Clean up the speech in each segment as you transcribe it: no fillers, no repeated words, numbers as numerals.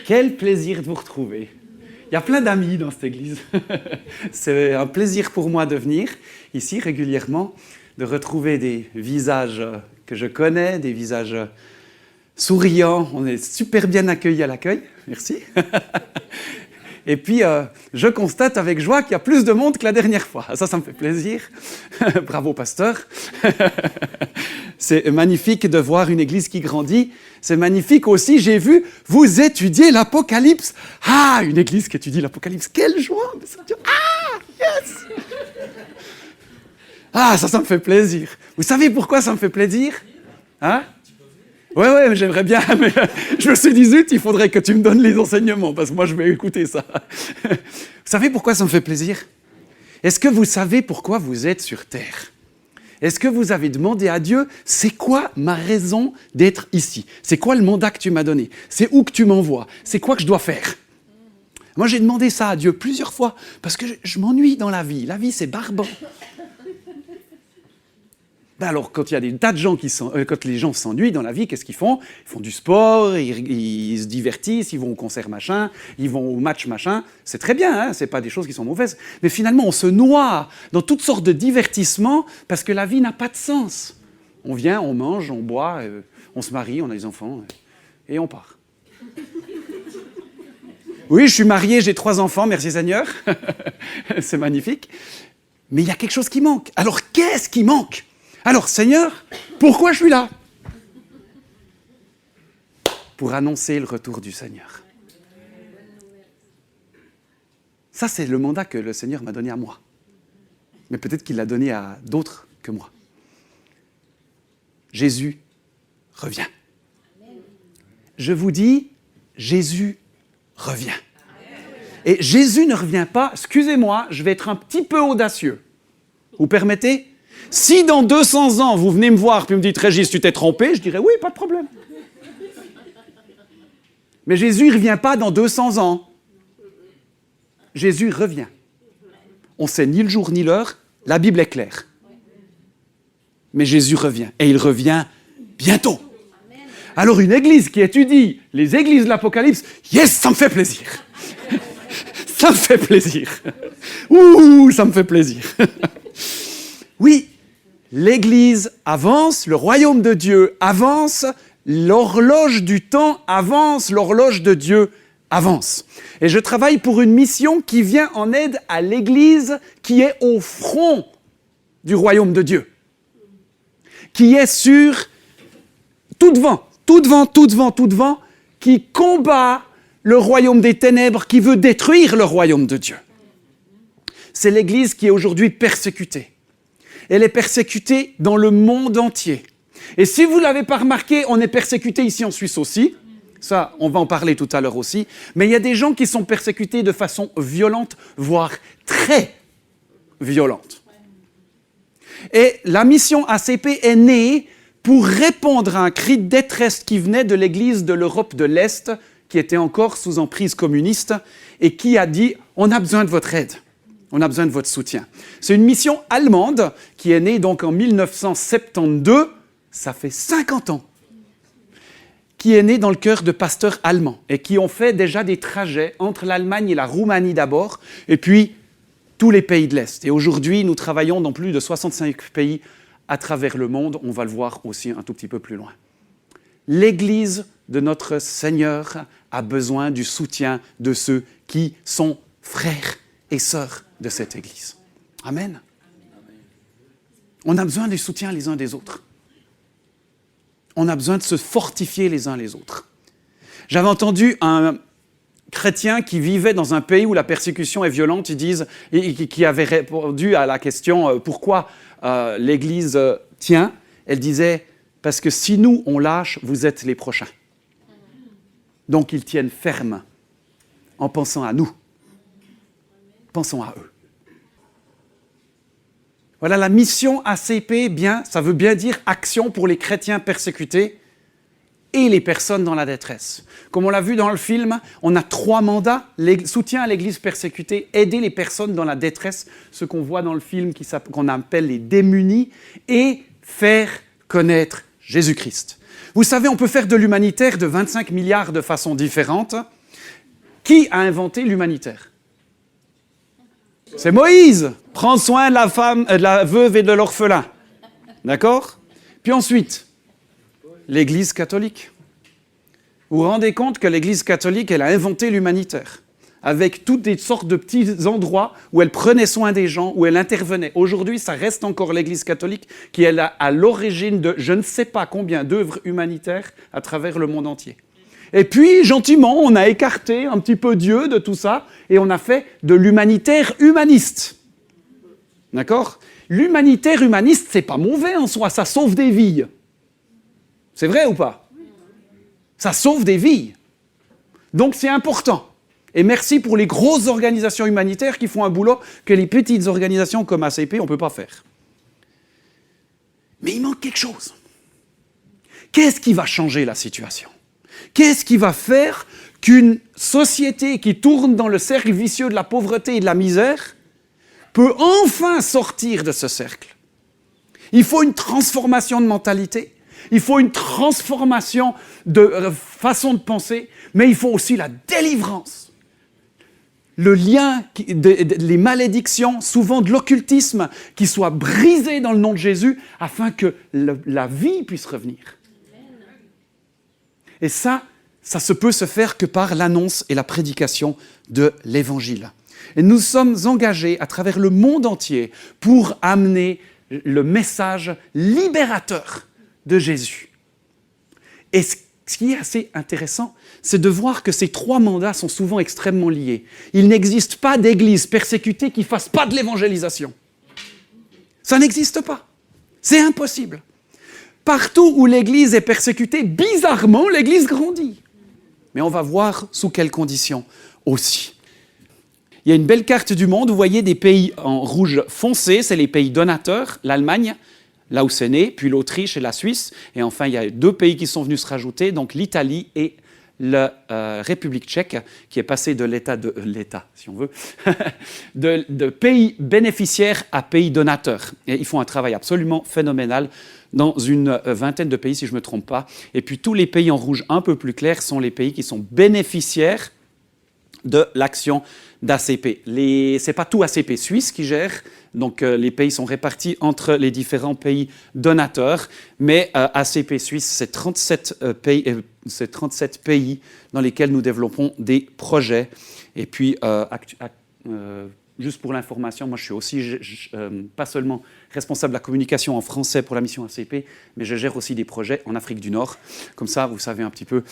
Quel plaisir de vous retrouver. Il y a plein d'amis dans cette église. C'est un plaisir pour moi de venir ici régulièrement, de retrouver des visages que je connais, des visages souriants. On est super bien accueillis à l'accueil. Merci. Et puis, je constate avec joie qu'il y a plus de monde que la dernière fois. Ça me fait plaisir. Bravo, pasteur. C'est magnifique de voir une église qui grandit. C'est magnifique aussi, j'ai vu, vous étudiez l'Apocalypse. Ah, une église qui étudie l'Apocalypse. Quelle joie! Ah, yes! Ah, ça me fait plaisir. Vous savez pourquoi ça me fait plaisir? Hein? Ouais, j'aimerais bien, mais je me suis dit, zut, il faudrait que tu me donnes les enseignements, parce que moi, je vais écouter ça. Vous savez pourquoi ça me fait plaisir? Est-ce que vous savez pourquoi vous êtes sur Terre? Est-ce que vous avez demandé à Dieu, c'est quoi ma raison d'être ici? C'est quoi le mandat que tu m'as donné? C'est où que tu m'envoies? C'est quoi que je dois faire? Moi, j'ai demandé ça à Dieu plusieurs fois, parce que je m'ennuie dans la vie. La vie, c'est barbant. Ben alors, quand il y a des tas de gens quand les gens s'ennuient dans la vie, qu'est-ce qu'ils font? Ils font du sport, ils se divertissent, ils vont au concert machin, ils vont au match machin. C'est très bien, hein, c'est pas des choses qui sont mauvaises. Mais finalement, on se noie dans toutes sortes de divertissements parce que la vie n'a pas de sens. On vient, on mange, on boit, on se marie, on a des enfants et on part. Oui, je suis marié, j'ai 3 enfants, merci Seigneur. C'est magnifique. Mais il y a quelque chose qui manque. Alors, qu'est-ce qui manque? Alors, Seigneur, pourquoi je suis là? Pour annoncer le retour du Seigneur. Ça, c'est le mandat que le Seigneur m'a donné à moi. Mais peut-être qu'il l'a donné à d'autres que moi. Jésus revient. Je vous dis, Jésus revient. Et Jésus ne revient pas, excusez-moi, je vais être un petit peu audacieux. Vous permettez? Si dans 200 ans, vous venez me voir puis me dites « Régis, tu t'es trompé », je dirais « Oui, pas de problème ». Mais Jésus ne revient pas dans 200 ans. Jésus revient. On ne sait ni le jour ni l'heure, la Bible est claire. Mais Jésus revient, et il revient bientôt. Alors une église qui étudie les églises de l'Apocalypse, yes, ça me fait plaisir. Ça me fait plaisir. Ouh, ça me fait plaisir. Oui, l'Église avance, le royaume de Dieu avance, l'horloge du temps avance, l'horloge de Dieu avance. Et je travaille pour une mission qui vient en aide à l'Église qui est au front du royaume de Dieu, qui est sur tout devant, qui combat le royaume des ténèbres, qui veut détruire le royaume de Dieu. C'est l'Église qui est aujourd'hui persécutée. Elle est persécutée dans le monde entier. Et si vous ne l'avez pas remarqué, on est persécuté ici en Suisse aussi. Ça, on va en parler tout à l'heure aussi. Mais il y a des gens qui sont persécutés de façon violente, voire très violente. Et la mission ACP est née pour répondre à un cri de détresse qui venait de l'Église de l'Europe de l'Est, qui était encore sous emprise communiste, et qui a dit « On a besoin de votre aide. On a besoin de votre soutien. » C'est une mission allemande qui est née donc en 1972, ça fait 50 ans, qui est née dans le cœur de pasteurs allemands et qui ont fait déjà des trajets entre l'Allemagne et la Roumanie d'abord, et puis tous les pays de l'Est. Et aujourd'hui, nous travaillons dans plus de 65 pays à travers le monde. On va le voir aussi un tout petit peu plus loin. L'Église de notre Seigneur a besoin du soutien de ceux qui sont frères et sœurs de cette Église. Amen. On a besoin du soutien les uns des autres. On a besoin de se fortifier les uns les autres. J'avais entendu un chrétien qui vivait dans un pays où la persécution est violente, qui avait répondu à la question pourquoi l'Église tient. Elle disait parce que si nous on lâche, vous êtes les prochains. Donc ils tiennent ferme en pensant à nous. Pensons à eux. Voilà, la mission ACP, ça veut bien dire action pour les chrétiens persécutés et les personnes dans la détresse. Comme on l'a vu dans le film, on a 3 mandats, soutien à l'Église persécutée, aider les personnes dans la détresse, ce qu'on voit dans le film qu'on appelle les démunis, et faire connaître Jésus-Christ. Vous savez, on peut faire de l'humanitaire de 25 milliards de façons différentes, Qui a inventé l'humanitaire? C'est Moïse. Prends soin de la femme, de la veuve et de l'orphelin. D'accord? Puis ensuite, l'Église catholique. Vous vous rendez compte que l'Église catholique, elle a inventé l'humanitaire, avec toutes des sortes de petits endroits où elle prenait soin des gens, où elle intervenait. Aujourd'hui, ça reste encore l'Église catholique qui est à l'origine de je ne sais pas combien d'œuvres humanitaires à travers le monde entier. Et puis, gentiment, on a écarté un petit peu Dieu de tout ça, et on a fait de l'humanitaire humaniste. D'accord? L'humanitaire humaniste, c'est pas mauvais en soi, ça sauve des vies. C'est vrai ou pas? Ça sauve des vies. Donc c'est important. Et merci pour les grosses organisations humanitaires qui font un boulot que les petites organisations comme ACP, on ne peut pas faire. Mais il manque quelque chose. Qu'est-ce qui va changer la situation? Qu'est-ce qui va faire qu'une société qui tourne dans le cercle vicieux de la pauvreté et de la misère peut enfin sortir de ce cercle? Il faut une transformation de mentalité, il faut une transformation de façon de penser, mais il faut aussi la délivrance. Le lien, les malédictions, souvent de l'occultisme, qui soient brisées dans le nom de Jésus afin que la vie puisse revenir. Et ça peut se faire que par l'annonce et la prédication de l'Évangile. Et nous sommes engagés à travers le monde entier pour amener le message libérateur de Jésus. Et ce qui est assez intéressant, c'est de voir que ces trois mandats sont souvent extrêmement liés. Il n'existe pas d'église persécutée qui ne fasse pas de l'évangélisation. Ça n'existe pas. C'est impossible. Partout où l'Église est persécutée, bizarrement, l'Église grandit. Mais on va voir sous quelles conditions aussi. Il y a une belle carte du monde, vous voyez des pays en rouge foncé, c'est les pays donateurs, l'Allemagne, là où c'est né, puis l'Autriche et la Suisse. Et enfin, il y a deux pays qui sont venus se rajouter, donc l'Italie et la République tchèque, qui est passée de l'État, si on veut, de pays bénéficiaires à pays donateurs. Et ils font un travail absolument phénoménal dans une vingtaine de pays, si je ne me trompe pas. Et puis tous les pays en rouge un peu plus clair sont les pays qui sont bénéficiaires de l'action d'ACP. Ce n'est pas tout ACP Suisse qui gère, donc les pays sont répartis entre les différents pays donateurs, mais ACP Suisse, c'est 37 pays dans lesquels nous développons des projets. Et puis, juste pour l'information, moi je suis aussi pas seulement responsable de la communication en français pour la mission ACP, mais je gère aussi des projets en Afrique du Nord. Comme ça, vous savez un petit peu,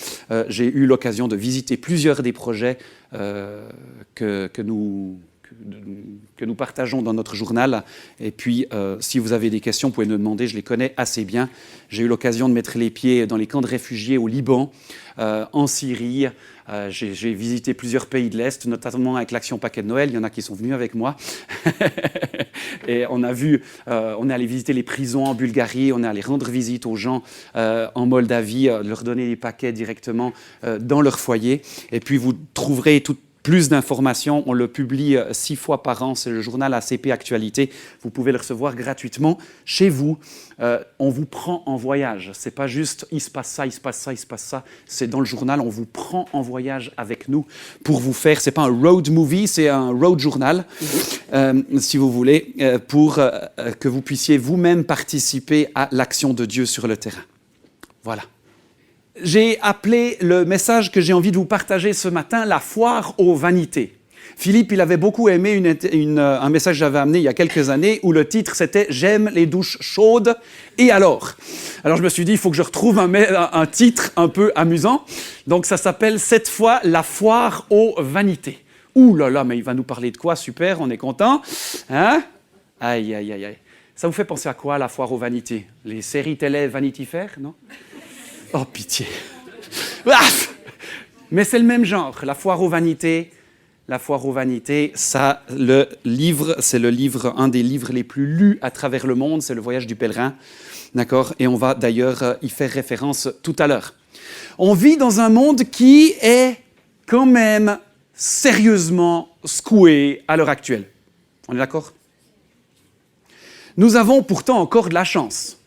j'ai eu l'occasion de visiter plusieurs des projets que nous partageons dans notre journal. Et puis, si vous avez des questions, vous pouvez me demander, je les connais assez bien. J'ai eu l'occasion de mettre les pieds dans les camps de réfugiés au Liban, en Syrie. J'ai visité plusieurs pays de l'Est, notamment avec l'Action Paquet de Noël. Il y en a qui sont venus avec moi. Et on est allé visiter les prisons en Bulgarie, on est allé rendre visite aux gens en Moldavie, leur donner des paquets directement dans leur foyer. Et puis, vous trouverez plus d'informations, on le publie 6 fois par an, c'est le journal ACP Actualité. Vous pouvez le recevoir gratuitement chez vous. On vous prend en voyage. C'est pas juste il se passe ça, il se passe ça, il se passe ça. C'est dans le journal, on vous prend en voyage avec nous pour vous faire. C'est pas un road movie, c'est un road journal, si vous voulez, pour que vous puissiez vous-même participer à l'action de Dieu sur le terrain. Voilà. J'ai appelé le message que j'ai envie de vous partager ce matin « La foire aux vanités ». Philippe, il avait beaucoup aimé un message que j'avais amené il y a quelques années où le titre c'était « J'aime les douches chaudes et alors ?» Alors je me suis dit, il faut que je retrouve un titre un peu amusant. Donc ça s'appelle cette fois « La foire aux vanités ». Ouh là là, mais il va nous parler de quoi? Super, on est content. Hein? Aïe, aïe, aïe, aïe. Ça vous fait penser à quoi, la foire aux vanités? Les séries télé Vanity Fair, non? Oh, pitié. Mais c'est le même genre. La foire aux vanités, ça, c'est un des livres les plus lus à travers le monde, c'est Le Voyage du pèlerin. D'accord? Et on va d'ailleurs y faire référence tout à l'heure. On vit dans un monde qui est quand même sérieusement secoué à l'heure actuelle. On est d'accord? Nous avons pourtant encore de la chance.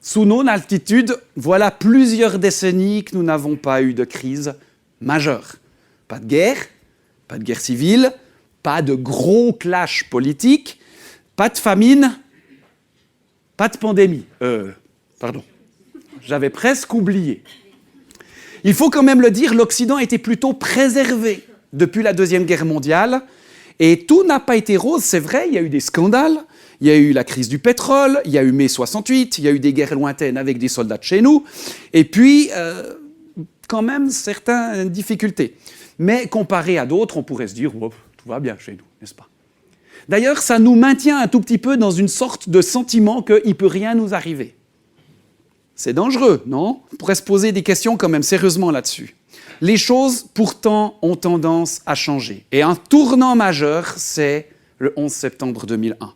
Sous nos altitudes, voilà plusieurs décennies que nous n'avons pas eu de crise majeure. Pas de guerre, pas de guerre civile, pas de gros clash politiques, pas de famine, pas de pandémie. Pardon, j'avais presque oublié. Il faut quand même le dire, l'Occident a été plutôt préservé depuis la Deuxième Guerre mondiale, et tout n'a pas été rose, c'est vrai, il y a eu des scandales, il y a eu la crise du pétrole, il y a eu mai 68, il y a eu des guerres lointaines avec des soldats de chez nous, et puis quand même certaines difficultés. Mais comparé à d'autres, on pourrait se dire oh, tout va bien chez nous, n'est-ce pas? D'ailleurs, ça nous maintient un tout petit peu dans une sorte de sentiment qu'il ne peut rien nous arriver. C'est dangereux, non? On pourrait se poser des questions quand même sérieusement là-dessus. Les choses, pourtant, ont tendance à changer. Et un tournant majeur, c'est le 11 septembre 2001.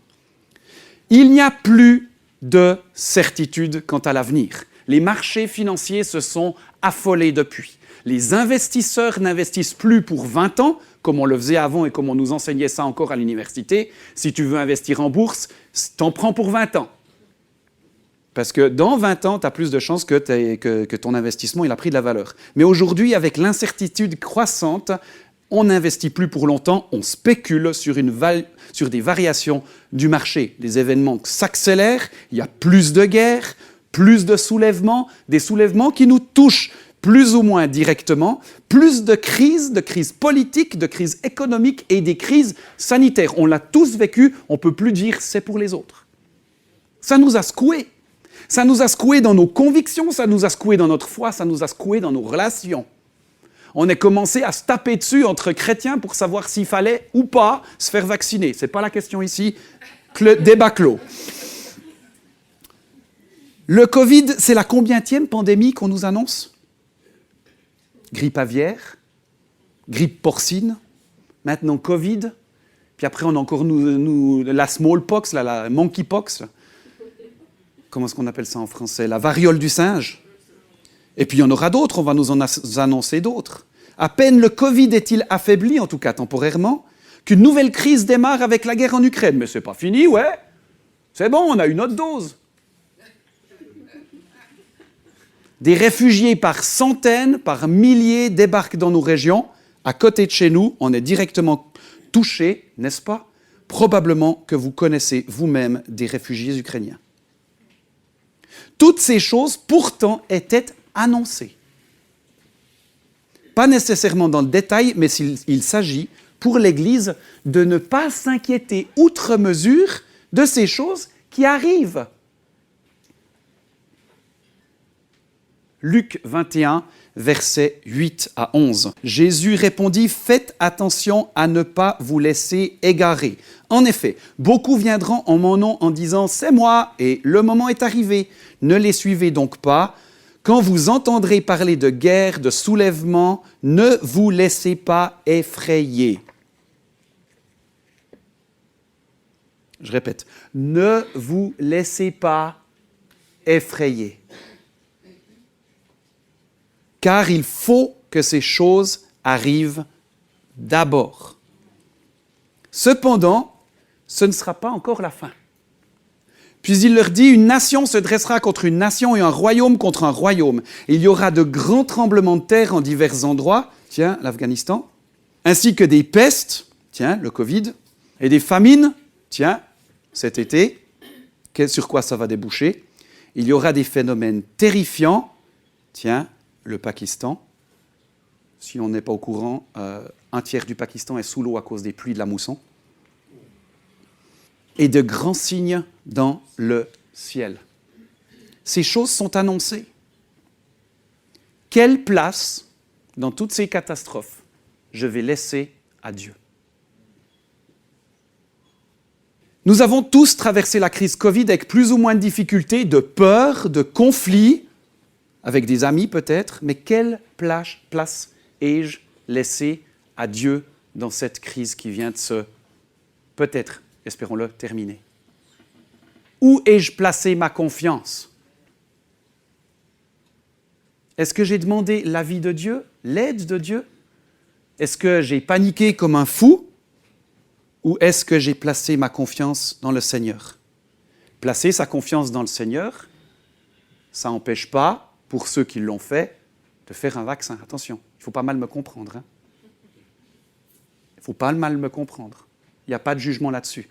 Il n'y a plus de certitude quant à l'avenir. Les marchés financiers se sont affolés depuis. Les investisseurs n'investissent plus pour 20 ans, comme on le faisait avant et comme on nous enseignait ça encore à l'université. Si tu veux investir en bourse, t'en prends pour 20 ans. Parce que dans 20 ans, tu as plus de chances que ton investissement il a pris de la valeur. Mais aujourd'hui, avec l'incertitude croissante, on n'investit plus pour longtemps, on spécule sur des variations du marché. Les événements s'accélèrent, il y a plus de guerres, plus de soulèvements, des soulèvements qui nous touchent plus ou moins directement, plus de crises politiques, de crises économiques et des crises sanitaires. On l'a tous vécu, on ne peut plus dire « c'est pour les autres ». Ça nous a secoués. Ça nous a secoués dans nos convictions, ça nous a secoués dans notre foi, ça nous a secoués dans nos relations. On a commencé à se taper dessus entre chrétiens pour savoir s'il fallait ou pas se faire vacciner. Ce n'est pas la question ici, débat clos. Le Covid, c'est la combienième pandémie qu'on nous annonce? Grippe aviaire, grippe porcine, maintenant Covid, puis après on a encore la smallpox, la monkeypox. Comment est-ce qu'on appelle ça en français? La variole du singe. Et puis il y en aura d'autres, on va nous en annoncer d'autres. À peine le Covid est-il affaibli, en tout cas temporairement, qu'une nouvelle crise démarre avec la guerre en Ukraine. Mais c'est pas fini, ouais. C'est bon, on a une autre dose. Des réfugiés par centaines, par milliers débarquent dans nos régions. À côté de chez nous, on est directement touchés, n'est-ce pas? Probablement que vous connaissez vous-même des réfugiés ukrainiens. Toutes ces choses, pourtant, étaient annoncées. Pas nécessairement dans le détail, mais il s'agit, pour l'Église, de ne pas s'inquiéter outre mesure de ces choses qui arrivent. Luc 21, versets 8 à 11. Jésus répondit « Faites attention à ne pas vous laisser égarer. En effet, beaucoup viendront en mon nom en disant « C'est moi » et « Le moment est arrivé ». Ne les suivez donc pas. Quand vous entendrez parler de guerre, de soulèvement, ne vous laissez pas effrayer. Je répète, ne vous laissez pas effrayer. Car il faut que ces choses arrivent d'abord. Cependant, ce ne sera pas encore la fin. Puis il leur dit, une nation se dressera contre une nation et un royaume contre un royaume. Il y aura de grands tremblements de terre en divers endroits, tiens, l'Afghanistan, ainsi que des pestes, tiens, le Covid, et des famines, tiens, cet été, sur quoi ça va déboucher. Il y aura des phénomènes terrifiants, tiens, le Pakistan. Si on n'est pas au courant, un tiers du Pakistan est sous l'eau à cause des pluies de la mousson. Et de grands signes dans le ciel. Ces choses sont annoncées. Quelle place, dans toutes ces catastrophes, je vais laisser à Dieu? Nous avons tous traversé la crise Covid avec plus ou moins de difficultés, de peur, de conflits, avec des amis peut-être, mais quelle place ai-je laissé à Dieu dans cette crise qui vient de se, peut-être, espérons-le, terminer? Où ai-je placé ma confiance? Est-ce que j'ai demandé l'avis de Dieu, l'aide de Dieu? Est-ce que j'ai paniqué comme un fou? Ou est-ce que j'ai placé ma confiance dans le Seigneur? Placer sa confiance dans le Seigneur, ça n'empêche pas, pour ceux qui l'ont fait, de faire un vaccin. Attention, il faut pas mal me comprendre. faut pas mal me comprendre. Il n'y a pas de jugement là-dessus.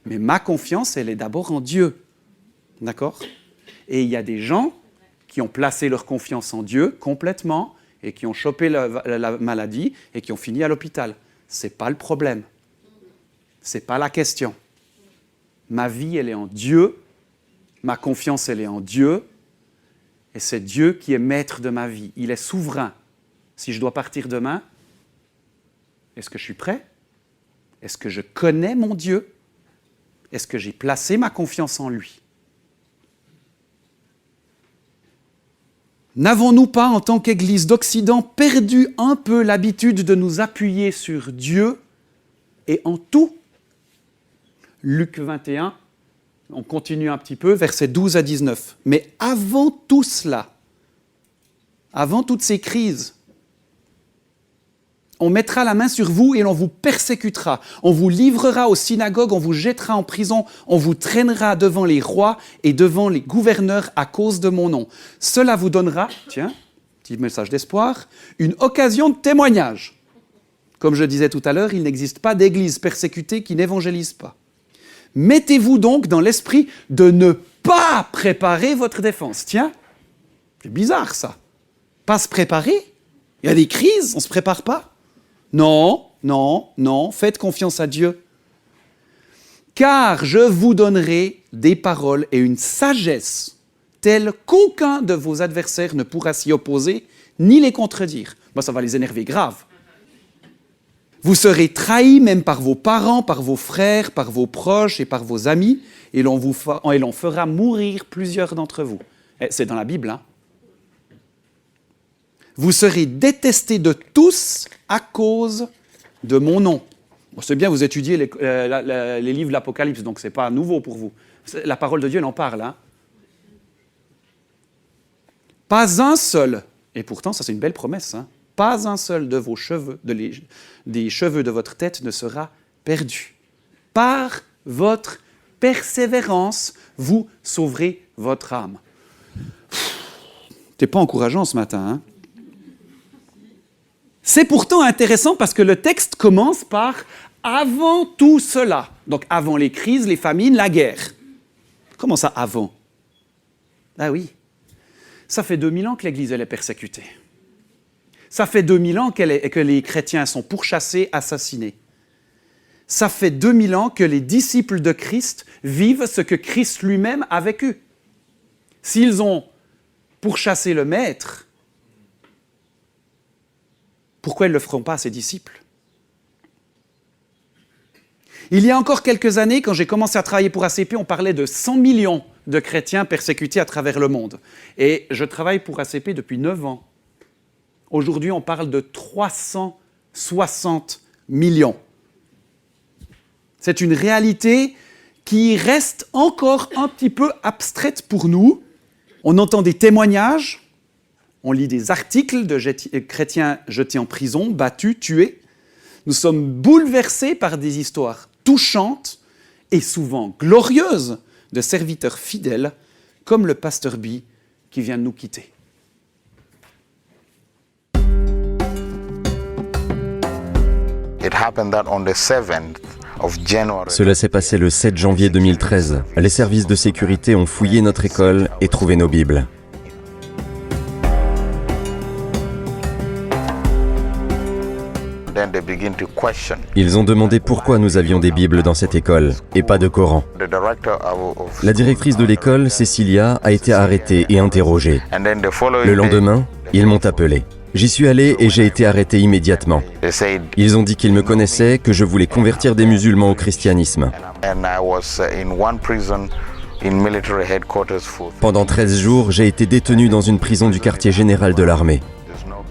Mais ma confiance, elle est d'abord en Dieu. D'accord ? Et il y a des gens qui ont placé leur confiance en Dieu complètement et qui ont chopé la maladie et qui ont fini à l'hôpital. Ce n'est pas le problème. Ce n'est pas la question. Ma vie, elle est en Dieu. Ma confiance, elle est en Dieu. Et c'est Dieu qui est maître de ma vie. Il est souverain. Si je dois partir demain, est-ce que je suis prêt ? Est-ce que je connais mon Dieu ? Est-ce que j'ai placé ma confiance en lui ? N'avons-nous pas, en tant qu'Église d'Occident, perdu un peu l'habitude de nous appuyer sur Dieu et en tout ? Luc 21, on continue un petit peu, versets 12 à 19. Mais avant tout cela, avant toutes ces crises, on mettra la main sur vous et l'on vous persécutera. On vous livrera aux synagogues, on vous jettera en prison, on vous traînera devant les rois et devant les gouverneurs à cause de mon nom. Cela vous donnera, tiens, petit message d'espoir, une occasion de témoignage. Comme je disais tout à l'heure, il n'existe pas d'église persécutée qui n'évangélise pas. Mettez-vous donc dans l'esprit de ne pas préparer votre défense. Tiens, c'est bizarre ça. Pas se préparer ? Il y a des crises, on ne se prépare pas ? Non, faites confiance à Dieu. Car je vous donnerai des paroles et une sagesse telle qu'aucun de vos adversaires ne pourra s'y opposer ni les contredire. Moi, ça va les énerver grave. Vous serez trahis même par vos parents, par vos frères, par vos proches et par vos amis, et l'on fera mourir plusieurs d'entre vous. C'est dans la Bible, hein. Vous serez détestés de tous à cause de mon nom. Bon, c'est bien, vous étudiez les livres de l'Apocalypse, donc ce n'est pas nouveau pour vous. La parole de Dieu, elle en parle. Hein. Pas un seul, et pourtant ça c'est une belle promesse, hein, pas un seul de vos cheveux, des cheveux de votre tête ne sera perdu. Par votre persévérance, vous sauverez votre âme. T'es pas encourageant ce matin, hein? C'est pourtant intéressant parce que le texte commence par « avant tout cela ». Donc avant les crises, les famines, la guerre. Comment ça, avant ? Ah oui, ça fait 2000 ans que l'Église elle est persécutée. Ça fait 2000 ans que les chrétiens sont pourchassés, assassinés. Ça fait 2000 ans que les disciples de Christ vivent ce que Christ lui-même a vécu. S'ils ont pourchassé le Maître, pourquoi ils ne le feront pas à ses disciples ? Il y a encore quelques années, quand j'ai commencé à travailler pour ACP, on parlait de 100 millions de chrétiens persécutés à travers le monde. Et je travaille pour ACP depuis 9 ans. Aujourd'hui, on parle de 360 millions. C'est une réalité qui reste encore un petit peu abstraite pour nous. On entend des témoignages. On lit des articles de chrétiens jetés en prison, battus, tués. Nous sommes bouleversés par des histoires touchantes et souvent glorieuses de serviteurs fidèles comme le pasteur B qui vient de nous quitter. Cela s'est passé le 7 janvier 2013. Les services de sécurité ont fouillé notre école et trouvé nos Bibles. Ils ont demandé pourquoi nous avions des Bibles dans cette école et pas de Coran. La directrice de l'école, Cecilia, a été arrêtée et interrogée. Le lendemain, ils m'ont appelé. J'y suis allé et j'ai été arrêté immédiatement. Ils ont dit qu'ils me connaissaient, que je voulais convertir des musulmans au christianisme. Pendant 13 jours, j'ai été détenu dans une prison du quartier général de l'armée.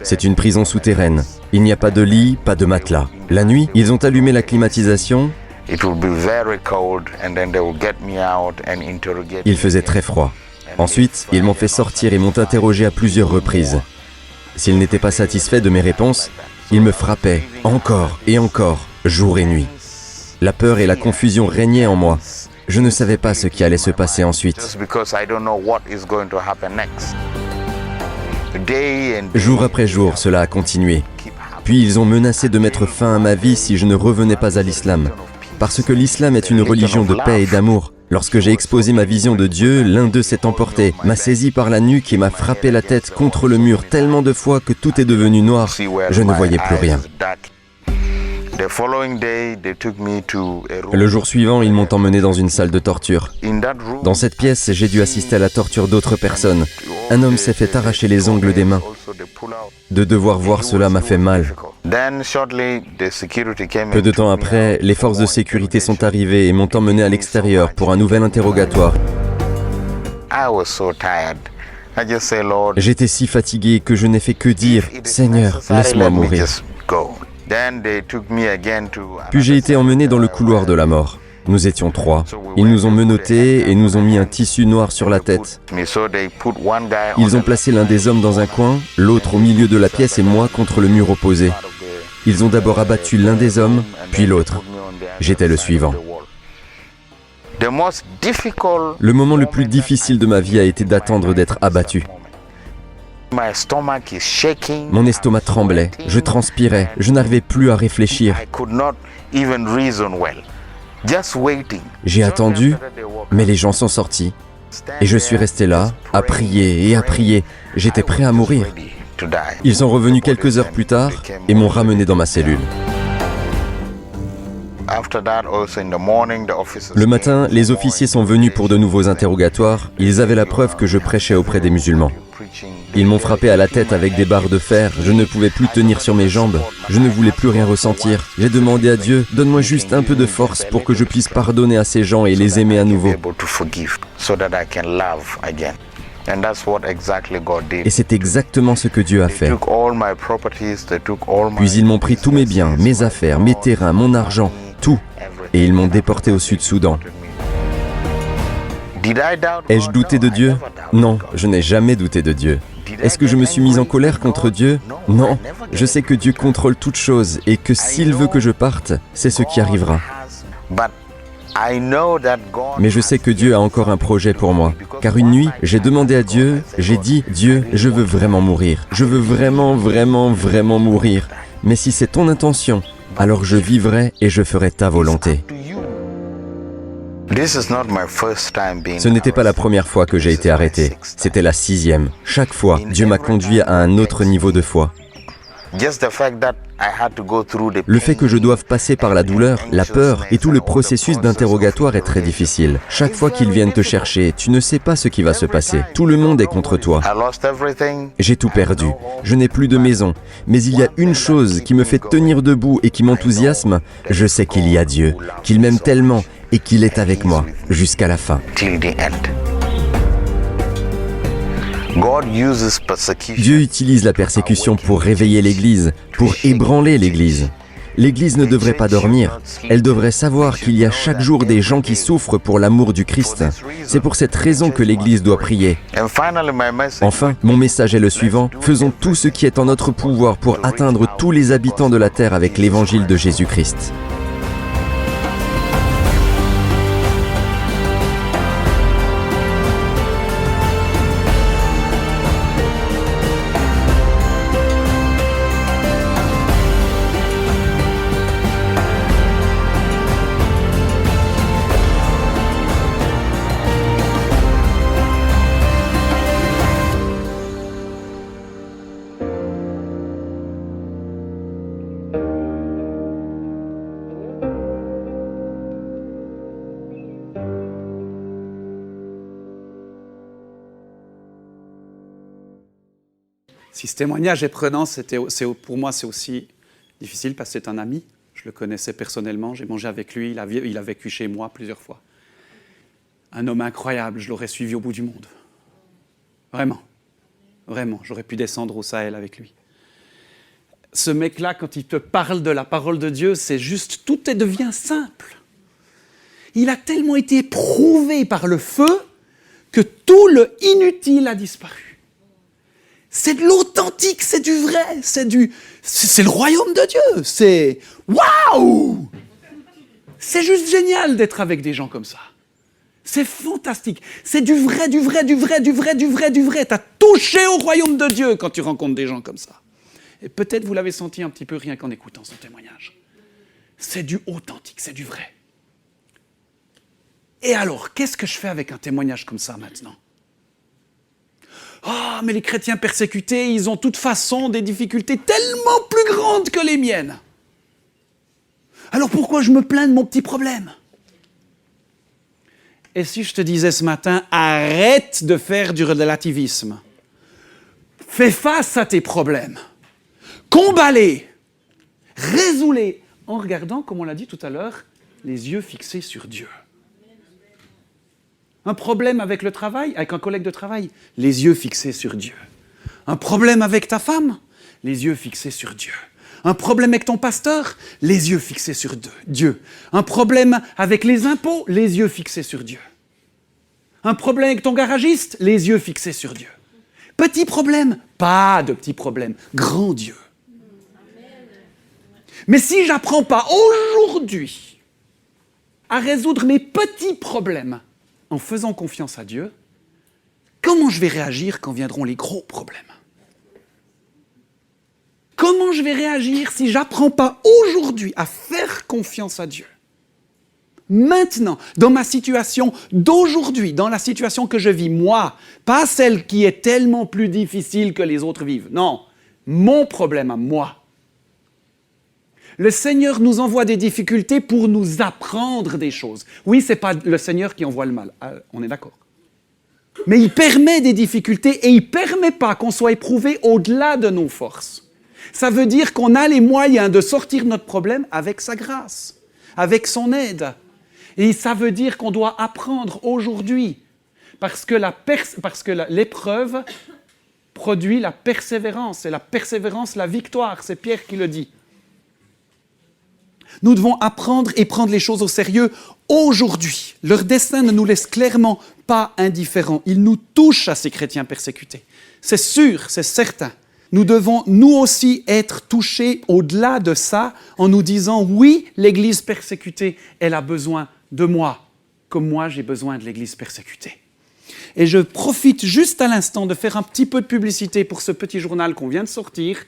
C'est une prison souterraine. Il n'y a pas de lit, pas de matelas. La nuit, ils ont allumé la climatisation. Il faisait très froid. Ensuite, ils m'ont fait sortir et m'ont interrogé à plusieurs reprises. S'ils n'étaient pas satisfaits de mes réponses, ils me frappaient encore et encore, jour et nuit. La peur et la confusion régnaient en moi. Je ne savais pas ce qui allait se passer ensuite. Jour après jour, cela a continué. Puis ils ont menacé de mettre fin à ma vie si je ne revenais pas à l'islam. Parce que l'islam est une religion de paix et d'amour. Lorsque j'ai exposé ma vision de Dieu, l'un d'eux s'est emporté, m'a saisi par la nuque et m'a frappé la tête contre le mur tellement de fois que tout est devenu noir. Je ne voyais plus rien. Le jour suivant, ils m'ont emmené dans une salle de torture. Dans cette pièce, j'ai dû assister à la torture d'autres personnes. Un homme s'est fait arracher les ongles des mains. De devoir voir cela m'a fait mal. Peu de temps après, les forces de sécurité sont arrivées et m'ont emmené à l'extérieur pour un nouvel interrogatoire. J'étais si fatigué que je n'ai fait que dire « Seigneur, laisse-moi mourir ». Puis j'ai été emmené dans le couloir de la mort. Nous étions 3. Ils nous ont menottés et nous ont mis un tissu noir sur la tête. Ils ont placé l'un des hommes dans un coin, l'autre au milieu de la pièce et moi contre le mur opposé. Ils ont d'abord abattu l'un des hommes, puis l'autre. J'étais le suivant. Le moment le plus difficile de ma vie a été d'attendre d'être abattu. Mon estomac tremblait, je transpirais, je n'arrivais plus à réfléchir. J'ai attendu, mais les gens sont sortis. Et je suis resté là, à prier et à prier. J'étais prêt à mourir. Ils sont revenus quelques heures plus tard et m'ont ramené dans ma cellule. Le matin, les officiers sont venus pour de nouveaux interrogatoires. Ils avaient la preuve que je prêchais auprès des musulmans. Ils m'ont frappé à la tête avec des barres de fer. Je ne pouvais plus tenir sur mes jambes. Je ne voulais plus rien ressentir. J'ai demandé à Dieu, donne-moi juste un peu de force pour que je puisse pardonner à ces gens et les aimer à nouveau. Et c'est exactement ce que Dieu a fait. Puis ils m'ont pris tous mes biens, mes affaires, mes terrains, mon argent, tout. Et ils m'ont déporté au Sud-Soudan. Ai-je douté de Dieu? Non, je n'ai jamais douté de Dieu. Est-ce que je me suis mis en colère contre Dieu? Non, je sais que Dieu contrôle toutes choses et que s'il veut que je parte, c'est ce qui arrivera. Mais je sais que Dieu a encore un projet pour moi. Car une nuit, j'ai demandé à Dieu, j'ai dit, Dieu, je veux vraiment mourir. Je veux vraiment mourir. Mais si c'est ton intention, alors je vivrai et je ferai ta volonté. Ce n'était pas la première fois que j'ai été arrêté, c'était la 6e. Chaque fois, Dieu m'a conduit à un autre niveau de foi. Le fait que je doive passer par la douleur, la peur et tout le processus d'interrogatoire est très difficile. Chaque fois qu'ils viennent te chercher, tu ne sais pas ce qui va se passer. Tout le monde est contre toi. J'ai tout perdu. Je n'ai plus de maison. Mais il y a une chose qui me fait tenir debout et qui m'enthousiasme. Je sais qu'il y a Dieu, qu'il m'aime tellement et qu'il est avec moi jusqu'à la fin. Dieu utilise la persécution pour réveiller l'Église, pour ébranler l'Église. L'Église ne devrait pas dormir. Elle devrait savoir qu'il y a chaque jour des gens qui souffrent pour l'amour du Christ. C'est pour cette raison que l'Église doit prier. Enfin, mon message est le suivant. Faisons tout ce qui est en notre pouvoir pour atteindre tous les habitants de la terre avec l'Évangile de Jésus-Christ. Si ce témoignage est prenant, pour moi c'est aussi difficile parce que c'est un ami. Je le connaissais personnellement, j'ai mangé avec lui, il a vécu chez moi plusieurs fois. Un homme incroyable, je l'aurais suivi au bout du monde. Vraiment, j'aurais pu descendre au Sahel avec lui. Ce mec-là, quand il te parle de la parole de Dieu, c'est juste, tout devient simple. Il a tellement été éprouvé par le feu que tout le inutile a disparu. C'est de l'authentique, c'est du vrai, c'est le royaume de Dieu. C'est waouh! C'est juste génial d'être avec des gens comme ça. C'est fantastique. C'est du vrai, du vrai, du vrai, du vrai, du vrai, du vrai. T'as touché au royaume de Dieu quand tu rencontres des gens comme ça. Et peut-être vous l'avez senti un petit peu rien qu'en écoutant son témoignage. C'est du authentique, c'est du vrai. Et alors, qu'est-ce que je fais avec un témoignage comme ça maintenant ? Ah, mais les chrétiens persécutés, ils ont de toute façon des difficultés tellement plus grandes que les miennes. Alors pourquoi je me plains de mon petit problème ? Et si je te disais ce matin, arrête de faire du relativisme. Fais face à tes problèmes. Combat-les. Résous-les. En regardant, comme on l'a dit tout à l'heure, les yeux fixés sur Dieu. Un problème avec le travail, avec un collègue de travail, les yeux fixés sur Dieu. Un problème avec ta femme, les yeux fixés sur Dieu. Un problème avec ton pasteur, les yeux fixés sur Dieu. Un problème avec les impôts, les yeux fixés sur Dieu. Un problème avec ton garagiste, les yeux fixés sur Dieu. Petit problème, pas de petit problème, grand Dieu. Mais si je n'apprends pas aujourd'hui à résoudre mes petits problèmes en faisant confiance à Dieu, comment je vais réagir quand viendront les gros problèmes ? Comment je vais réagir si je n'apprends pas aujourd'hui à faire confiance à Dieu ? Maintenant, dans ma situation d'aujourd'hui, dans la situation que je vis moi, pas celle qui est tellement plus difficile que les autres vivent. Non, mon problème à moi. Le Seigneur nous envoie des difficultés pour nous apprendre des choses. Oui, ce n'est pas le Seigneur qui envoie le mal, on est d'accord. Mais il permet des difficultés et il ne permet pas qu'on soit éprouvé au-delà de nos forces. Ça veut dire qu'on a les moyens de sortir de notre problème avec sa grâce, avec son aide. Et ça veut dire qu'on doit apprendre aujourd'hui, parce que l'épreuve produit la persévérance, et la persévérance, la victoire, c'est Pierre qui le dit. Nous devons apprendre et prendre les choses au sérieux aujourd'hui. Leur destin ne nous laisse clairement pas indifférents. Il nous touche à ces chrétiens persécutés. C'est sûr, c'est certain. Nous devons nous aussi être touchés au-delà de ça en nous disant « Oui, l'Église persécutée, elle a besoin de moi, comme moi j'ai besoin de l'Église persécutée. » Et je profite juste à l'instant de faire un petit peu de publicité pour ce petit journal qu'on vient de sortir,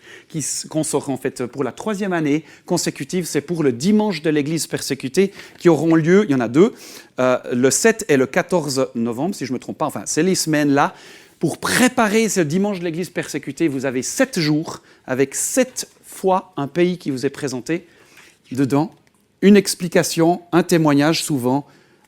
qu'on sort en fait pour la 3e année consécutive. C'est pour le dimanche de l'Église persécutée qui auront lieu, il y en a 2, le 7 et le 14 novembre, si je ne me trompe pas. Enfin, c'est les semaines-là. Pour préparer ce dimanche de l'Église persécutée, vous avez 7 jours avec 7 fois un pays qui vous est présenté dedans. Une explication, un témoignage souvent,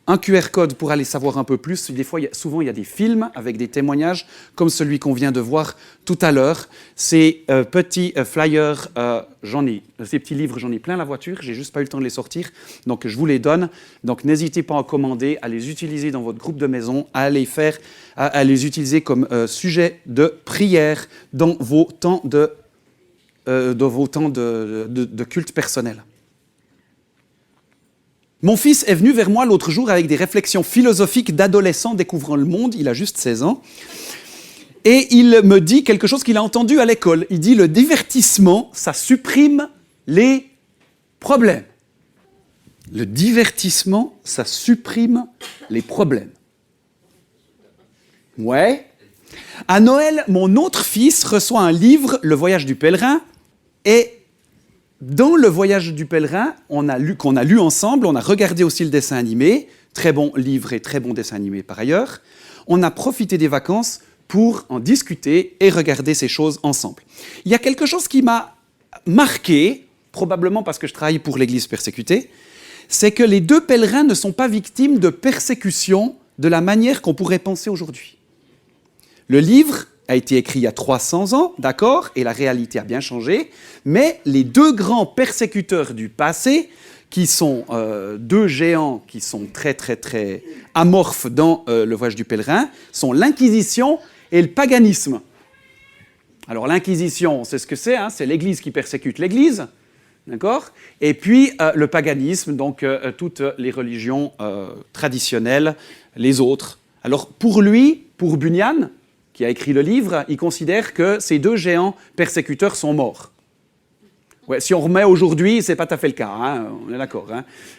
un QR code pour aller savoir un peu plus. Des fois, souvent, il y a des films avec des témoignages, comme celui qu'on vient de voir tout à l'heure. Ces petits flyers, ces petits livres, j'en ai plein la voiture, j'ai juste pas eu le temps de les sortir, donc je vous les donne. Donc n'hésitez pas à en commander, à les utiliser dans votre groupe de maison, à les utiliser comme sujet de prière dans vos temps de culte personnel. Mon fils est venu vers moi l'autre jour avec des réflexions philosophiques d'adolescent découvrant le monde. Il a juste 16 ans. Et il me dit quelque chose qu'il a entendu à l'école. Il dit « Le divertissement, ça supprime les problèmes. » Le divertissement, ça supprime les problèmes. Ouais. À Noël, mon autre fils reçoit un livre, Le Voyage du pèlerin, et dans Le Voyage du pèlerin, qu'on a lu ensemble, on a regardé aussi le dessin animé, très bon livre et très bon dessin animé par ailleurs. On a profité des vacances pour en discuter et regarder ces choses ensemble. Il y a quelque chose qui m'a marqué, probablement parce que je travaille pour l'Église persécutée, c'est que les 2 pèlerins ne sont pas victimes de persécution de la manière qu'on pourrait penser aujourd'hui. Le livre a été écrit il y a 300 ans, d'accord, et la réalité a bien changé, mais les 2 grands persécuteurs du passé, qui sont 2 géants qui sont très, très, très amorphes dans Le Voyage du pèlerin, sont l'Inquisition et le paganisme. Alors l'Inquisition, c'est ce que c'est, c'est l'Église qui persécute l'Église, d'accord ? Et puis le paganisme, donc toutes les religions traditionnelles, les autres. Alors pour lui, pour Bunyan, qui a écrit le livre, il considère que ces 2 géants persécuteurs sont morts. Ouais, si on remet aujourd'hui, ce n'est pas tout à fait le cas, on est d'accord.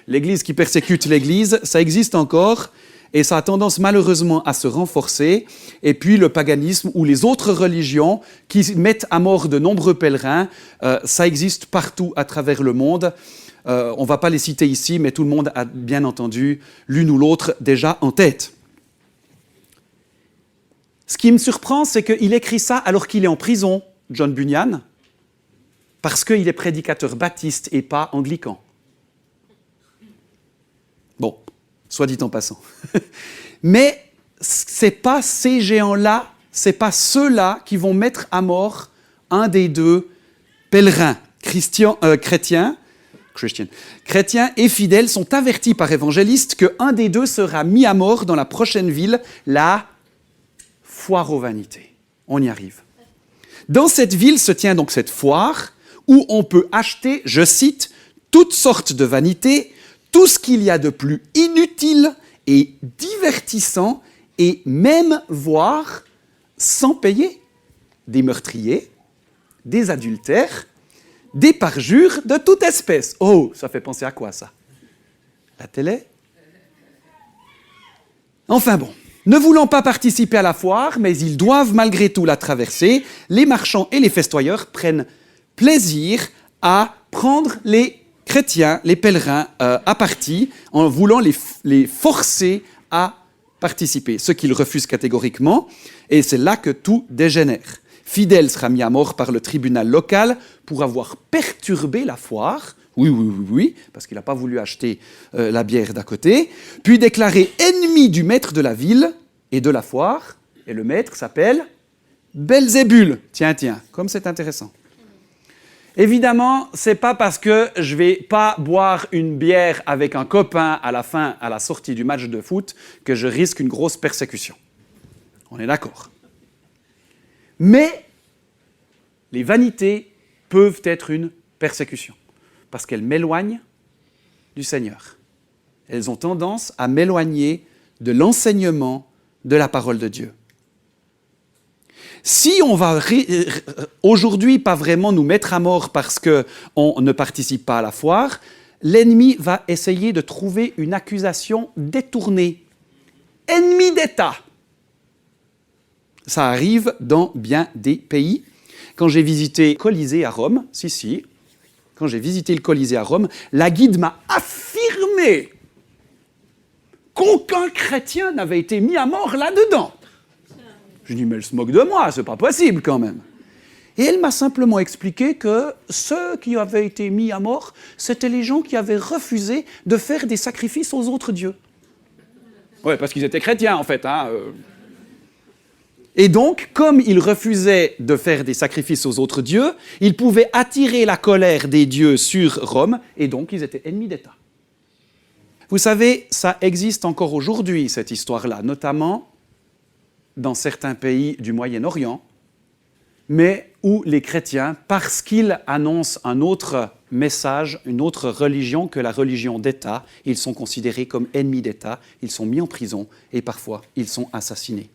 L'Église qui persécute l'Église, ça existe encore, et ça a tendance malheureusement à se renforcer. Et puis le paganisme ou les autres religions qui mettent à mort de nombreux pèlerins, ça existe partout à travers le monde. On ne va pas les citer ici, mais tout le monde a bien entendu l'une ou l'autre déjà en tête. Ce qui me surprend, c'est qu'il écrit ça alors qu'il est en prison, John Bunyan, parce qu'il est prédicateur baptiste et pas anglican. Bon, soit dit en passant. Mais ce n'est pas ces géants-là, ce n'est pas ceux-là qui vont mettre à mort un des deux pèlerins. Chrétiens et fidèles sont avertis par évangéliste qu'un des deux sera mis à mort dans la prochaine ville, la foire aux vanités. On y arrive. Dans cette ville se tient donc cette foire où on peut acheter, je cite, toutes sortes de vanités, tout ce qu'il y a de plus inutile et divertissant, et même voir, sans payer, des meurtriers, des adultères, des parjures de toute espèce. Oh, ça fait penser à quoi, ça? La télé? Enfin bon, ne voulant pas participer à la foire, mais ils doivent malgré tout la traverser, les marchands et les festoyeurs prennent plaisir à prendre les chrétiens, les pèlerins à partie, en voulant les forcer à participer, ce qu'ils refusent catégoriquement, et c'est là que tout dégénère. Fidèle sera mis à mort par le tribunal local pour avoir perturbé la foire, oui, parce qu'il n'a pas voulu acheter la bière d'à côté, puis déclaré ennemi du maître de la ville et de la foire, et le maître s'appelle Belzébul. Tiens, comme c'est intéressant. Évidemment, c'est pas parce que je vais pas boire une bière avec un copain à la sortie du match de foot, que je risque une grosse persécution. On est d'accord. Mais les vanités peuvent être une persécution, parce qu'elles m'éloignent du Seigneur. Elles ont tendance à m'éloigner de l'enseignement de la parole de Dieu. Si on va aujourd'hui pas vraiment nous mettre à mort parce qu'on ne participe pas à la foire, l'ennemi va essayer de trouver une accusation détournée. Ennemi d'État. Ça arrive dans bien des pays. Quand j'ai visité le Colisée à Rome, quand j'ai visité le Colisée à Rome, la guide m'a affirmé qu'aucun chrétien n'avait été mis à mort là-dedans. Je dis, mais elle se moque de moi, c'est pas possible quand même. Et elle m'a simplement expliqué que ceux qui avaient été mis à mort, c'était les gens qui avaient refusé de faire des sacrifices aux autres dieux. Ouais, parce qu'ils étaient chrétiens en fait. Et donc, comme ils refusaient de faire des sacrifices aux autres dieux, ils pouvaient attirer la colère des dieux sur Rome, et donc ils étaient ennemis d'État. Vous savez, ça existe encore aujourd'hui, cette histoire-là, notamment dans certains pays du Moyen-Orient, mais où les chrétiens, parce qu'ils annoncent un autre message, une autre religion que la religion d'État, ils sont considérés comme ennemis d'État, ils sont mis en prison et parfois ils sont assassinés.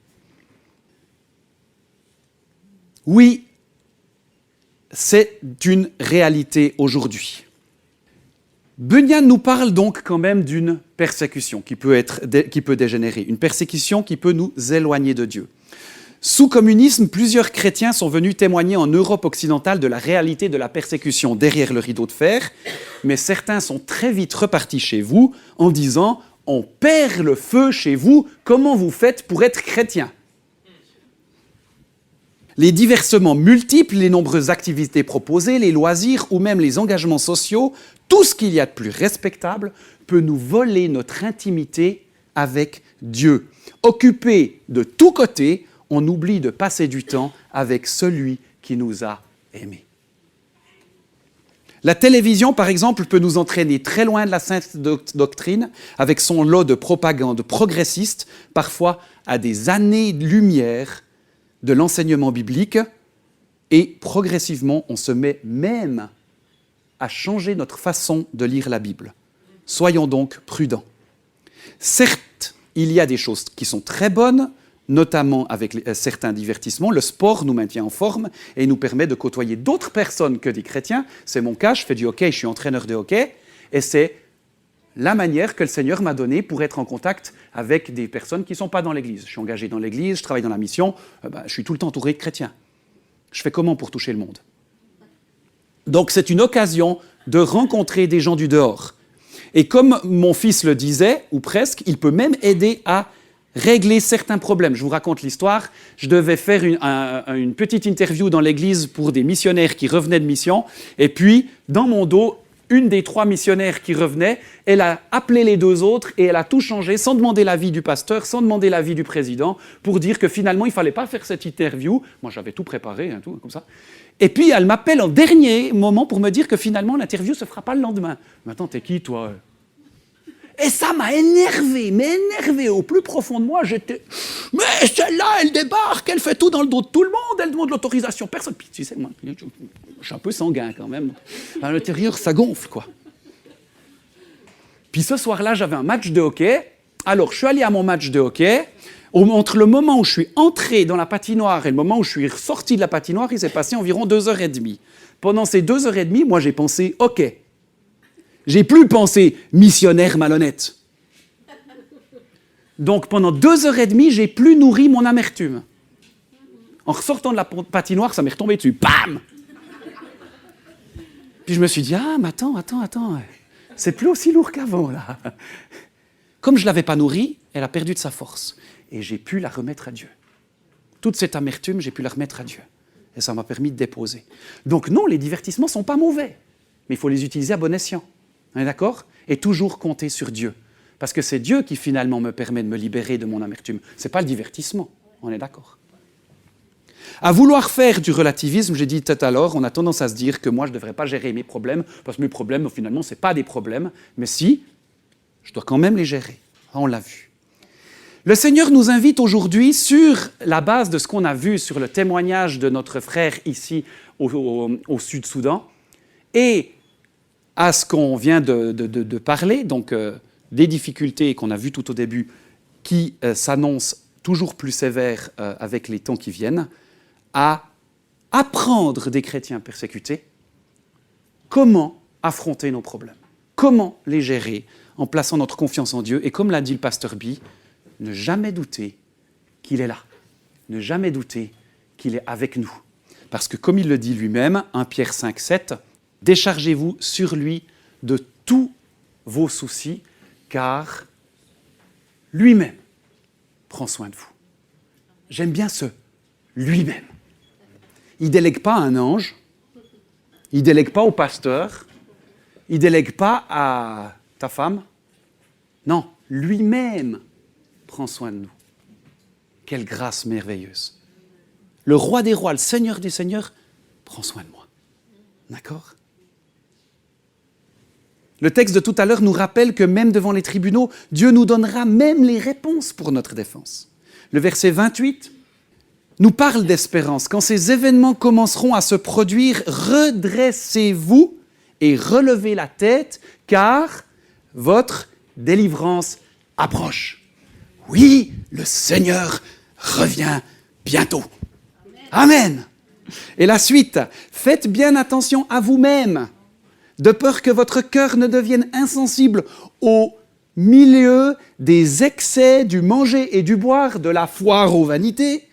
Oui, c'est une réalité aujourd'hui. Bunyan nous parle donc quand même d'une persécution qui peut dégénérer, une persécution qui peut nous éloigner de Dieu. Sous communisme, plusieurs chrétiens sont venus témoigner en Europe occidentale de la réalité de la persécution derrière le rideau de fer, mais certains sont très vite repartis chez vous en disant « On perd le feu chez vous, comment vous faites pour être chrétien ?» Les diversements multiples, les nombreuses activités proposées, les loisirs ou même les engagements sociaux, tout ce qu'il y a de plus respectable peut nous voler notre intimité avec Dieu. Occupés de tous côtés, on oublie de passer du temps avec celui qui nous a aimés. La télévision, par exemple, peut nous entraîner très loin de la sainte doctrine, avec son lot de propagande progressiste, parfois à des années-lumière de l'enseignement biblique, et progressivement, on se met même à changer notre façon de lire la Bible. Soyons donc prudents. Certes, il y a des choses qui sont très bonnes, notamment avec certains divertissements. Le sport nous maintient en forme et nous permet de côtoyer d'autres personnes que des chrétiens. C'est mon cas, je fais du hockey, je suis entraîneur de hockey, et c'est la manière que le Seigneur m'a donnée pour être en contact avec des personnes qui ne sont pas dans l'Église. Je suis engagé dans l'Église, je travaille dans la mission, je suis tout le temps entouré de chrétiens. Je fais comment pour toucher le monde? Donc c'est une occasion de rencontrer des gens du dehors. Et comme mon fils le disait, ou presque, il peut même aider à régler certains problèmes. Je vous raconte l'histoire. Je devais faire une petite interview dans l'église pour des missionnaires qui revenaient de mission. Et puis, dans mon dos, une des 3 missionnaires qui revenaient, elle a appelé les 2 autres et elle a tout changé sans demander l'avis du pasteur, sans demander l'avis du président, pour dire que finalement, il ne fallait pas faire cette interview. Moi, j'avais tout préparé, tout comme ça. Et puis, elle m'appelle en dernier moment pour me dire que finalement, l'interview ne se fera pas le lendemain. Mais attends, t'es qui, toi? Et ça m'a énervé au plus profond de moi. J'étais, mais celle-là, elle débarque, elle fait tout dans le dos de tout le monde, elle demande l'autorisation, personne. Puis tu sais, moi, je suis un peu sanguin quand même. À l'intérieur, ça gonfle, quoi. Puis ce soir-là, j'avais un match de hockey. Alors, je suis allé à mon match de hockey. Entre le moment où je suis entré dans la patinoire et le moment où je suis sorti de la patinoire, il s'est passé environ 2h30. Pendant ces 2h30, moi, j'ai pensé hockey. J'ai plus pensé missionnaire malhonnête. Donc pendant 2h30, j'ai plus nourri mon amertume. En ressortant de la patinoire, ça m'est retombé dessus. Bam! Puis je me suis dit, ah, mais attends. C'est plus aussi lourd qu'avant, là. Comme je ne l'avais pas nourrie, elle a perdu de sa force. Et j'ai pu la remettre à Dieu. Toute cette amertume, j'ai pu la remettre à Dieu. Et ça m'a permis de déposer. Donc non, les divertissements ne sont pas mauvais. Mais il faut les utiliser à bon escient. On est d'accord? Et toujours compter sur Dieu. Parce que c'est Dieu qui finalement me permet de me libérer de mon amertume. Ce n'est pas le divertissement. On est d'accord? À vouloir faire du relativisme, j'ai dit tout à l'heure, on a tendance à se dire que moi, je ne devrais pas gérer mes problèmes, parce que mes problèmes, finalement, ce n'est pas des problèmes. Mais si, je dois quand même les gérer. On l'a vu. Le Seigneur nous invite aujourd'hui, sur la base de ce qu'on a vu sur le témoignage de notre frère ici au Sud-Soudan, et à ce qu'on vient de parler, donc des difficultés qu'on a vues tout au début, qui s'annoncent toujours plus sévères avec les temps qui viennent, à apprendre des chrétiens persécutés comment affronter nos problèmes, comment les gérer en plaçant notre confiance en Dieu, et comme l'a dit le pasteur B, ne jamais douter qu'il est là, ne jamais douter qu'il est avec nous. Parce que comme il le dit lui-même, 1 Pierre 5, 7, déchargez-vous sur lui de tous vos soucis, car lui-même prend soin de vous. J'aime bien ce lui-même. Il ne délègue pas à un ange, il ne délègue pas au pasteur, il ne délègue pas à ta femme. Non, lui-même prend soin de nous. Quelle grâce merveilleuse. Le roi des rois, le Seigneur des seigneurs, prend soin de moi. D'accord ? Le texte de tout à l'heure nous rappelle que même devant les tribunaux, Dieu nous donnera même les réponses pour notre défense. Le verset 28 nous parle d'espérance. Quand ces événements commenceront à se produire, redressez-vous et relevez la tête, car votre délivrance approche. Oui, le Seigneur revient bientôt. Amen. Et la suite, faites bien attention à vous-même, de peur que votre cœur ne devienne insensible au milieu des excès du manger et du boire, de la foire aux vanités,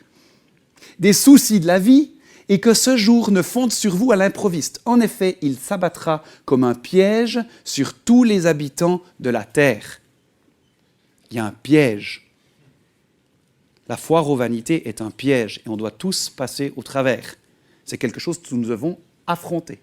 des soucis de la vie, et que ce jour ne fonde sur vous à l'improviste. En effet, il s'abattra comme un piège sur tous les habitants de la terre. Il y a un piège. La foire aux vanités est un piège, et on doit tous passer au travers. C'est quelque chose que nous devons affronter.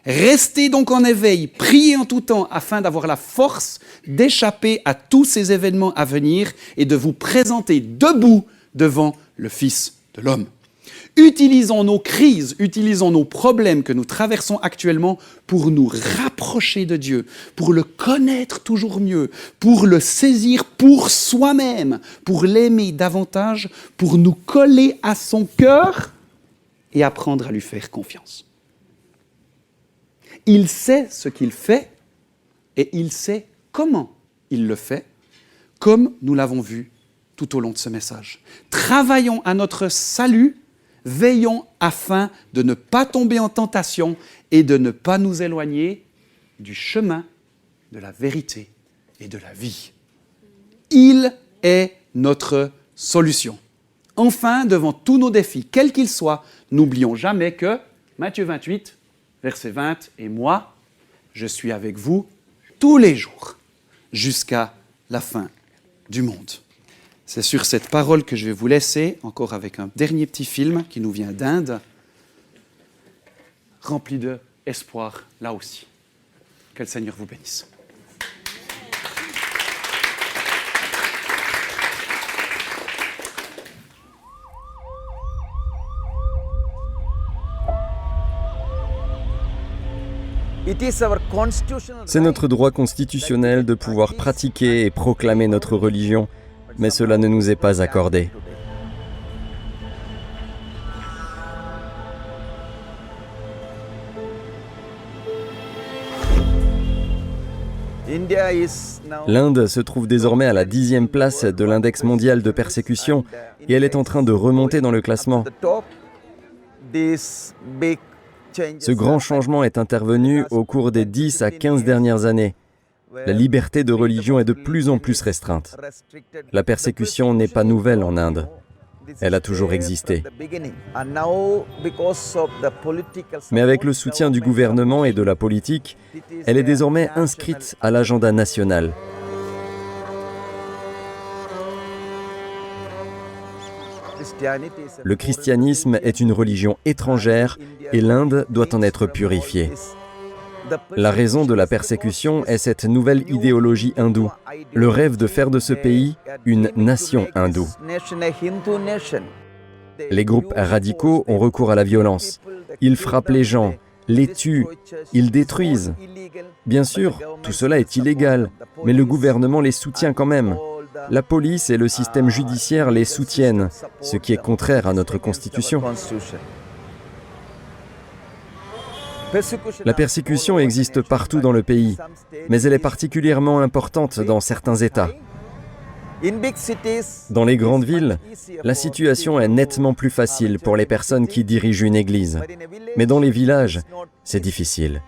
Restez donc en éveil, priez en tout temps afin d'avoir la force d'échapper à tous ces événements à venir et de vous présenter debout devant le Fils de l'homme. Utilisons nos crises, utilisons nos problèmes que nous traversons actuellement pour nous rapprocher de Dieu, pour le connaître toujours mieux, pour le saisir pour soi-même, pour l'aimer davantage, pour nous coller à son cœur et apprendre à lui faire confiance. Il sait ce qu'il fait et il sait comment il le fait, comme nous l'avons vu tout au long de ce message. Travaillons à notre salut, veillons afin de ne pas tomber en tentation et de ne pas nous éloigner du chemin de la vérité et de la vie. Il est notre solution. Enfin, devant tous nos défis, quels qu'ils soient, n'oublions jamais que Matthieu 28, verset 20, « Et moi, je suis avec vous tous les jours, jusqu'à la fin du monde. » C'est sur cette parole que je vais vous laisser, encore avec un dernier petit film qui nous vient d'Inde, rempli d'espoir là aussi. Que le Seigneur vous bénisse. C'est notre droit constitutionnel de pouvoir pratiquer et proclamer notre religion, mais cela ne nous est pas accordé. L'Inde se trouve désormais à la 10e place de l'index mondial de persécution et elle est en train de remonter dans le classement. Ce grand changement est intervenu au cours des 10 à 15 dernières années. La liberté de religion est de plus en plus restreinte. La persécution n'est pas nouvelle en Inde. Elle a toujours existé. Mais avec le soutien du gouvernement et de la politique, elle est désormais inscrite à l'agenda national. Le christianisme est une religion étrangère et l'Inde doit en être purifiée. La raison de la persécution est cette nouvelle idéologie hindoue, le rêve de faire de ce pays une nation hindoue. Les groupes radicaux ont recours à la violence. Ils frappent les gens, les tuent, ils détruisent. Bien sûr, tout cela est illégal, mais le gouvernement les soutient quand même. La police et le système judiciaire les soutiennent, ce qui est contraire à notre constitution. La persécution existe partout dans le pays, mais elle est particulièrement importante dans certains États. Dans les grandes villes, la situation est nettement plus facile pour les personnes qui dirigent une église. Mais dans les villages, c'est difficile.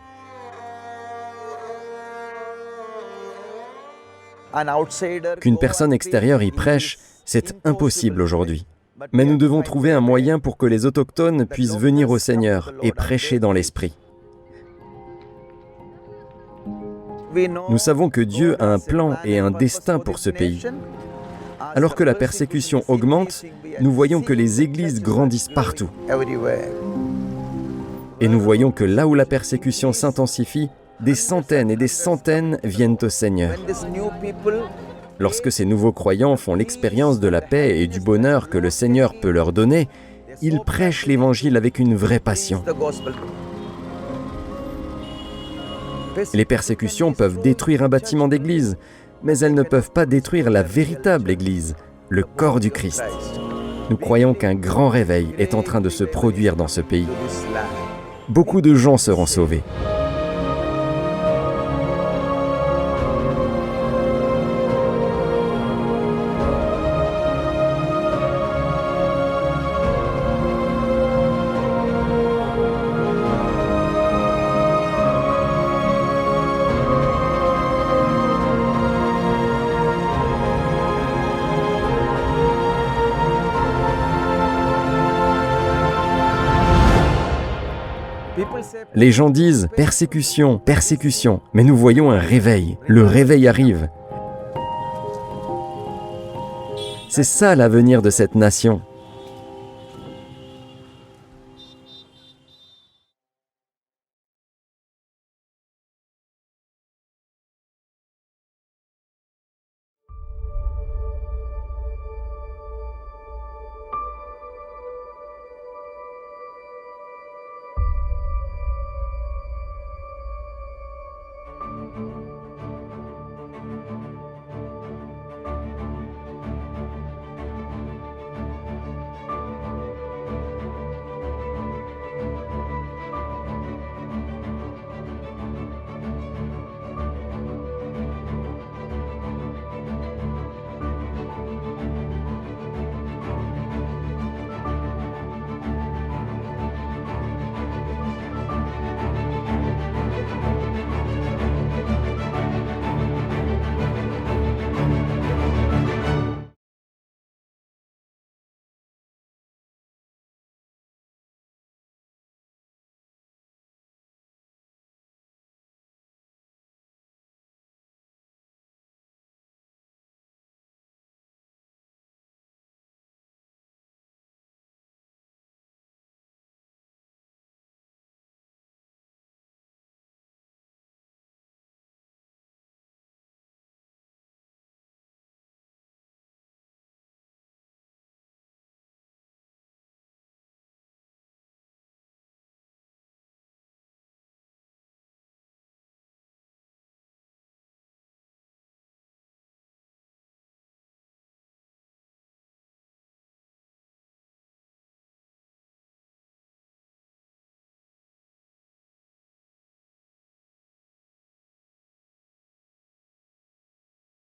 Qu'une personne extérieure y prêche, c'est impossible aujourd'hui. Mais nous devons trouver un moyen pour que les autochtones puissent venir au Seigneur et prêcher dans l'esprit. Nous savons que Dieu a un plan et un destin pour ce pays. Alors que la persécution augmente, nous voyons que les églises grandissent partout. Et nous voyons que là où la persécution s'intensifie, des centaines et des centaines viennent au Seigneur. Lorsque ces nouveaux croyants font l'expérience de la paix et du bonheur que le Seigneur peut leur donner, ils prêchent l'Évangile avec une vraie passion. Les persécutions peuvent détruire un bâtiment d'église, mais elles ne peuvent pas détruire la véritable Église, le corps du Christ. Nous croyons qu'un grand réveil est en train de se produire dans ce pays. Beaucoup de gens seront sauvés. Les gens disent « persécution, persécution », mais nous voyons un réveil. Le réveil arrive. C'est ça l'avenir de cette nation.